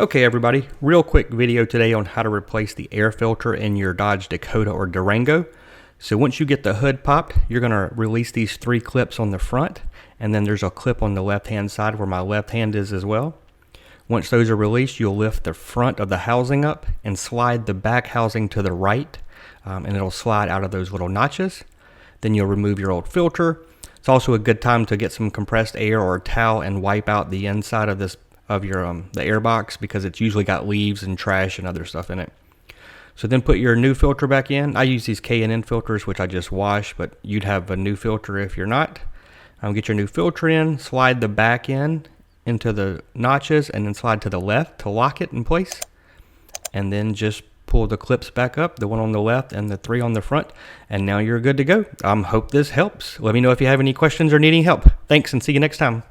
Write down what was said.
Okay everybody, real quick video today on how to replace the air filter in your Dodge Dakota or Durango. So once you get the hood popped, you're going to release these 3 clips on the front, and then there's a clip on the left hand side where my left hand is as well. Once those are released, you'll lift the front of the housing up and slide the back housing to the right, and it'll slide out of those little notches. Then you'll remove your old filter. It's also a good time to get some compressed air or a towel and wipe out the inside of this your the air box, because it's usually got leaves and trash and other stuff in it. So then put your new filter back in. I use these K&N filters, which I just wash, but you'd have a new filter if you're not. Get your new filter in, slide the back in into the notches, and then slide to the left to lock it in place. And then just pull the clips back up, the one on the left and the 3 on the front, and now you're good to go. Hope this helps. Let me know if you have any questions or needing help. Thanks, and see you next time.